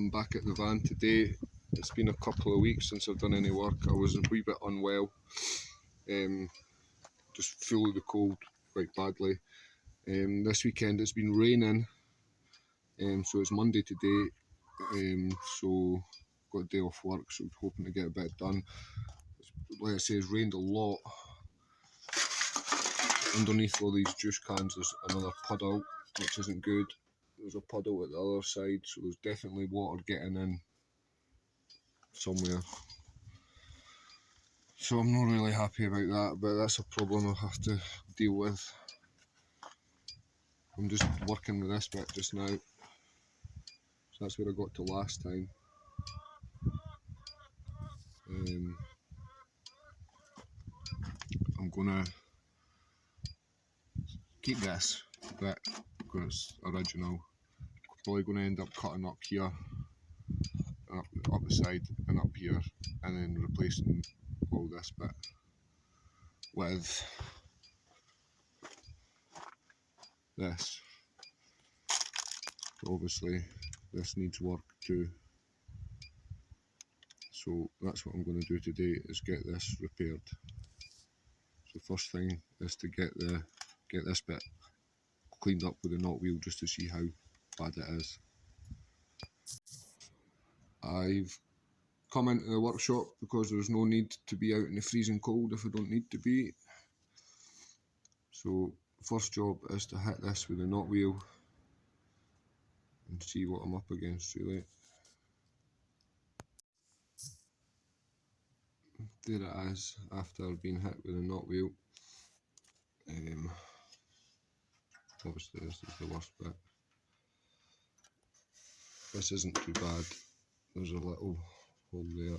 I'm back at the van today. It's been a couple of weeks since I've done any work. I was a wee bit unwell, just full of the cold quite badly. This weekend it's been raining, so it's Monday today, so got a day off work, so hoping to get a bit done. Like I say, it's rained a lot. Underneath all these juice cans there's another puddle, which isn't good. There's a puddle at the other side, so there's definitely water getting in somewhere. So I'm not really happy about that, but that's a problem I'll have to deal with. I'm just working with this bit just now. So that's where I got to last time. I'm gonna keep this bit because it's original. Probably gonna end up cutting up here, up the side and up here, and then replacing all this bit with this. Obviously this needs work too, so that's what I'm going to do today, is get this repaired. So first thing is to get this bit cleaned up with the knot wheel, just to see how bad it is. I've come into the workshop because there's no need to be out in the freezing cold if I don't need to be. So first job is to hit this with the knot wheel and see what I'm up against really. There it is after being hit with a knot wheel. Obviously this is the worst bit. This isn't too bad. There's a little hole there.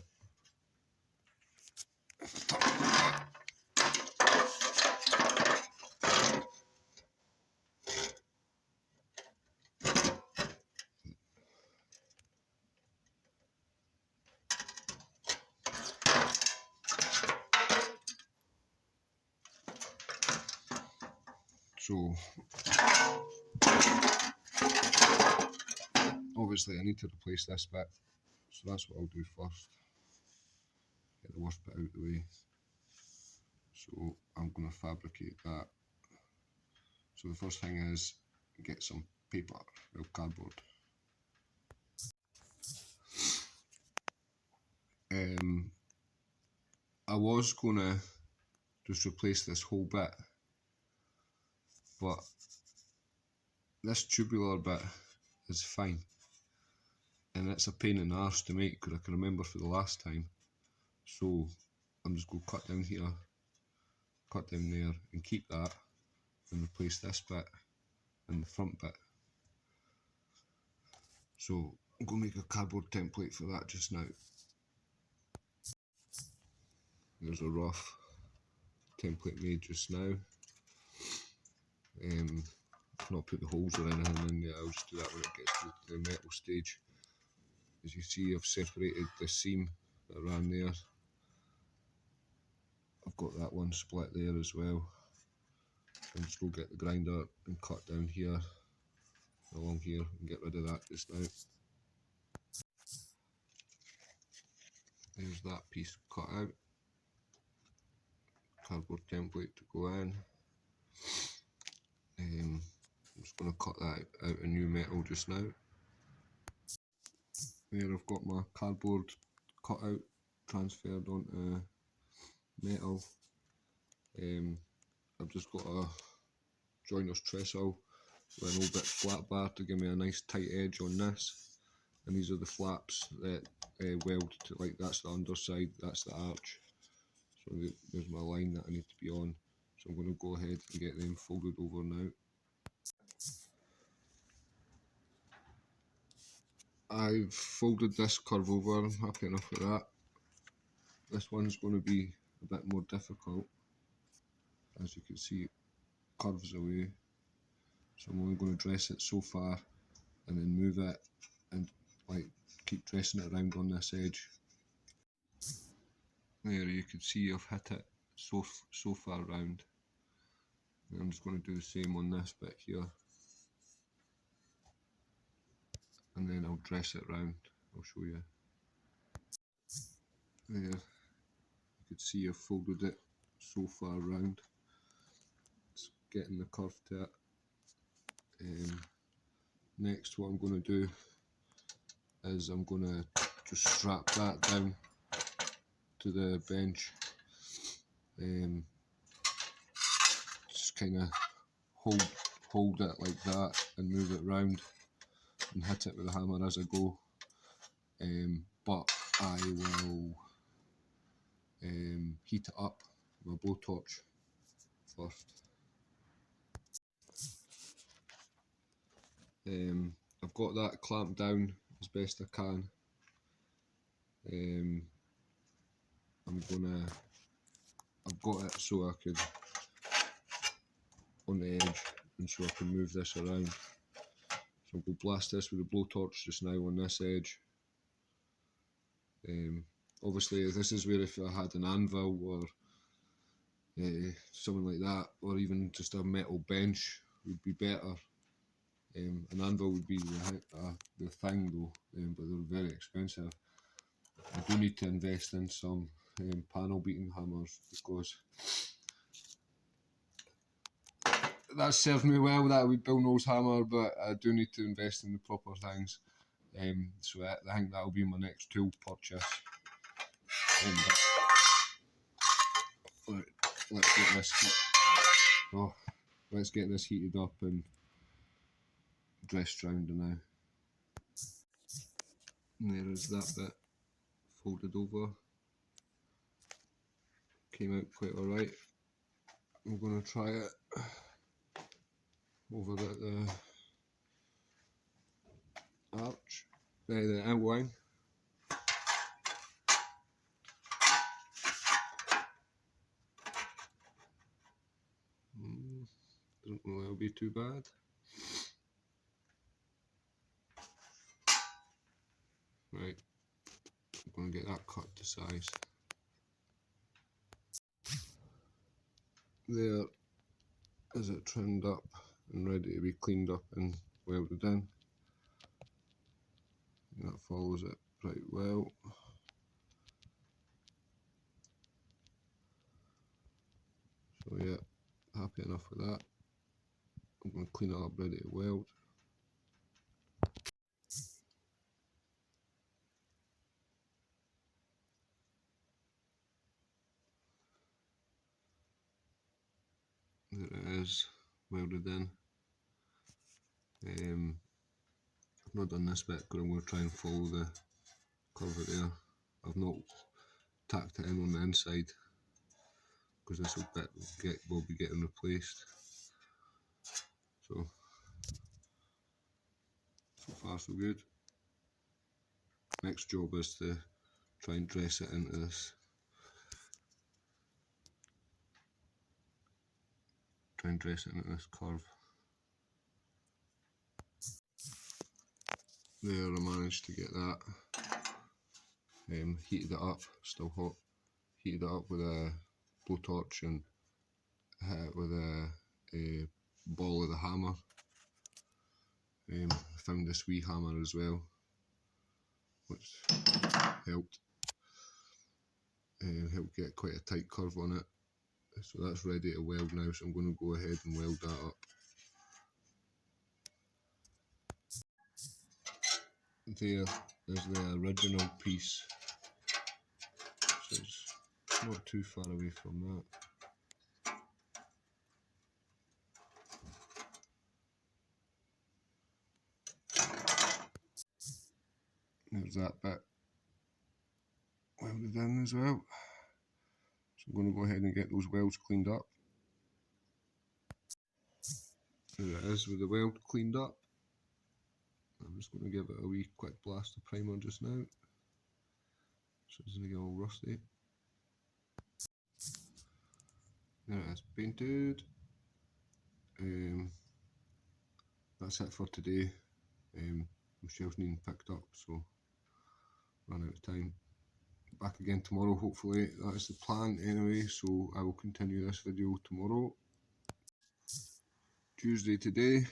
So obviously I need to replace this bit, so that's what I'll do first. Get the worst bit out of the way. So I'm going to fabricate that. So the first thing is get some paper, or cardboard. I was going to just replace this whole bit, but this tubular bit is fine, and it's a pain in the arse to make because I can remember for the last time. So I'm just going to cut down here, cut down there, and keep that, and replace this bit and the front bit. So I'm going to make a cardboard template for that just now. There's a rough template made just now. I've not put the holes or anything in yet, I'll just do that when it gets to the metal stage. As you see, I've separated the seam that ran there. I've got that one split there as well. I'm just going to get the grinder and cut down here, along here, and get rid of that just now. There's that piece cut out. Cardboard template to go in. I'm just going to cut that out of new metal just now. There I've got my cardboard cut out, transferred onto metal. I've just got a joiner's trestle with an old bit flat bar to give me a nice tight edge on this. And these are the flaps that weld to, like that's the underside, that's the arch. So there's my line that I need to be on. So I'm going to go ahead and get them folded over now. I've folded this curve over, I'm happy enough with that. This one's going to be a bit more difficult. As you can see, it curves away. So I'm only going to dress it so far and then move it and like keep dressing it around on this edge. There you can see I've hit it so far round. And I'm just going to do the same on this bit here. And then I'll dress it round. I'll show you. There, you can see I've folded it so far round. It's getting the curve to it. Next, what I'm going to do is I'm going to just strap that down to the bench. Just kind of hold it like that and move it round and hit it with the hammer as I go. But I will heat it up with a blowtorch first. I've got that clamped down as best I can. I've got it so I could on the edge and so I can move this around. So I'm going to blast this with a blowtorch just now on this edge. Obviously this is where if I had an anvil or something like that, or even just a metal bench would be better. An anvil would be the thing though, but they're very expensive. I do need to invest in some panel beating hammers because that served me well, that wee Bill Knowles hammer, but I do need to invest in the proper things. So I think that'll be my next tool purchase. Let's get this. Let's get this heated up and dressed round now. And there is that bit folded over. Came out quite alright. I'm going to try it over at the arch, the outline. Don't know it'll be too bad. Right, I'm going to get that cut to size. There is it trimmed up and ready to be cleaned up and welded in. That follows it pretty well. So yeah, happy enough with that. I'm going to clean it up, ready to weld. There it is, welded in. I've not done this bit because I'm going to try and follow the curve there. I've not tacked it in on the inside because this bit will be getting replaced. So far so good. Next job is to try and dress it into this. Try and dress it into this curve. There, I managed to get that. Heated it up, still hot. Heated it up with a blowtorch and hit it with a ball of the hammer. I found this wee hammer as well, which helped. Helped get quite a tight curve on it. So that's ready to weld now, so I'm going to go ahead and weld that up. There is the original piece, so it's not too far away from that. There's that bit welded in as well. So I'm going to go ahead and get those welds cleaned up. There it is with the weld cleaned up. I'm just going to give it a wee quick blast of primer just now, so it doesn't get all rusty. There it is, painted. That's it for today. Michelle's needing picked up, so ran out of time. Back again tomorrow, hopefully. That is the plan anyway, so I will continue this video tomorrow. Tuesday today,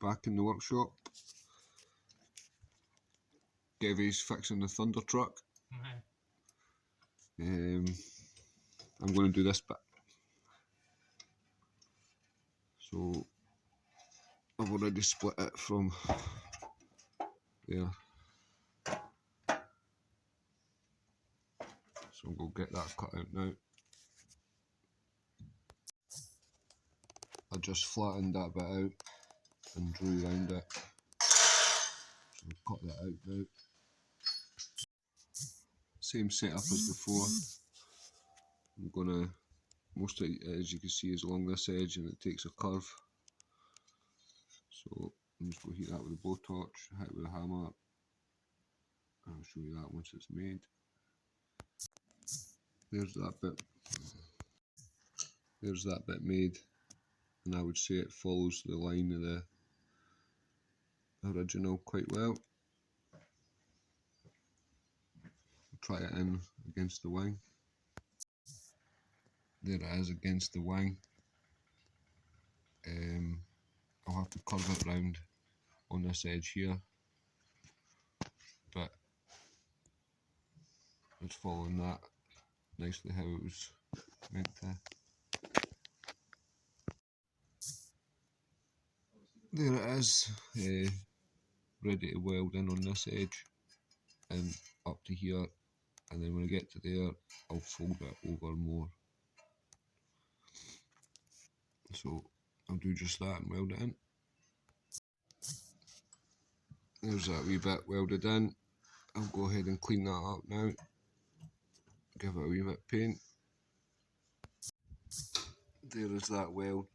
back in the workshop. Kevy's fixing the Thunder truck. Right. I'm going to do this bit. So I've already split it from there. So I'm going to get that cut out now. I just flattened that bit out and drew around it. So I'll cut that out now. Same setup as before. I'm gonna, most of it, as you can see, is along this edge and it takes a curve. So I'm just going to heat that with a blowtorch, hit it with a hammer, and I'll show you that once it's made. There's that bit. There's that bit made, and I would say it follows the line of the original quite well. Try it in against the wing. There it is against the wing. I'll have to curve it round on this edge here, but it's following that nicely how it was meant to. There it is, ready to weld in on this edge and up to here, and then when I get to there I'll fold it over more. So I'll do just that and weld it in. There's that wee bit welded in. I'll go ahead and clean that up now. Give it a wee bit of paint. There is that weld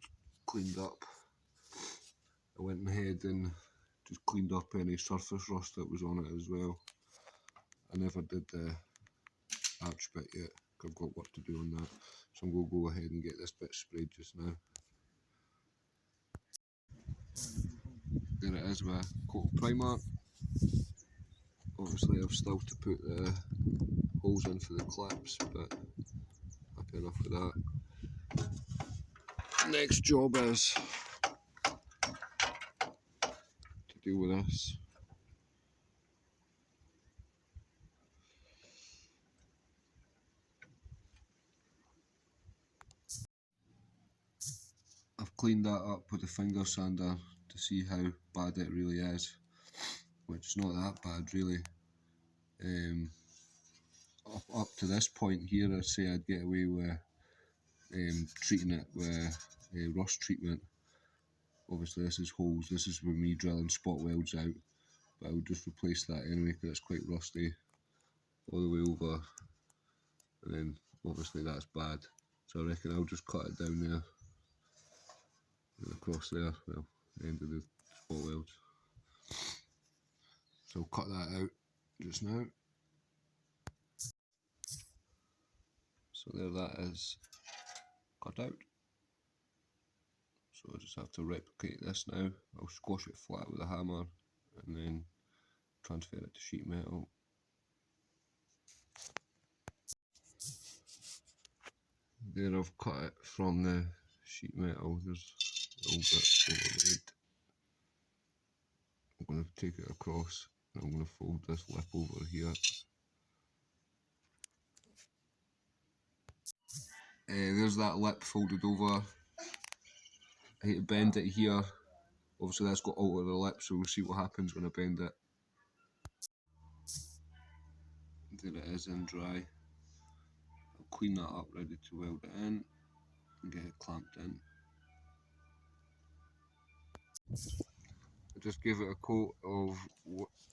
cleaned up. I went ahead and just cleaned up any surface rust that was on it as well. I never did the arch bit yet, I've got work to do on that. So I'm going to go ahead and get this bit sprayed just now. There it is with a coat of primer. Obviously I've still to put the holes in for the clips, but happy enough with that. Next job is to deal with this. I've cleaned that up with a finger sander to see how bad it really is, which is not that bad really. Up to this point here, I'd say I'd get away with treating it with rust treatment. Obviously this is holes, this is with me drilling spot welds out, but I would just replace that anyway because it's quite rusty all the way over, and then obviously that's bad, so I reckon I'll just cut it down there and across there, well, the end of the spot welds. So I'll cut that out just now. So there that is cut out. So I just have to replicate this now. I'll squash it flat with a hammer and then transfer it to sheet metal. There I've cut it from the sheet metal, there's a little bit overlaid. I'm going to take it across and I'm going to fold this lip over here. There's that lip folded over. I hate to bend it here. Obviously that's got all of the lip, so we'll see what happens when I bend it. There it is in dry. I'll clean that up, ready to weld it in and get it clamped in. I just gave it a coat of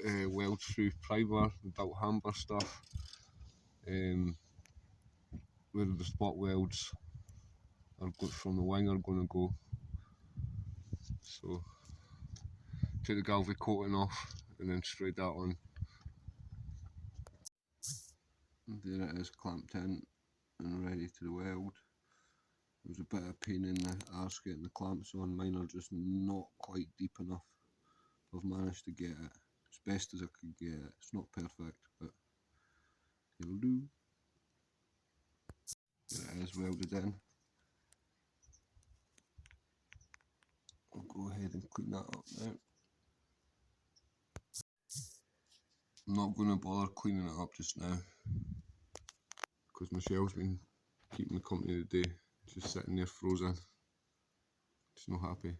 weld-through primer, the built hamper stuff, where the spot welds are from the wing are going to go. So took the galvy coating off and then sprayed that on. And there it is clamped in and ready to weld. It was a bit of a pain in the arse getting the clamps on, mine are just not quite deep enough. I've managed to get it as best as I could get it. It's not perfect, but it'll do. There it is welded in. I'll go ahead and clean that up now. I'm not going to bother cleaning it up just now because Michelle's been keeping me company today, just sitting there frozen. She's not happy.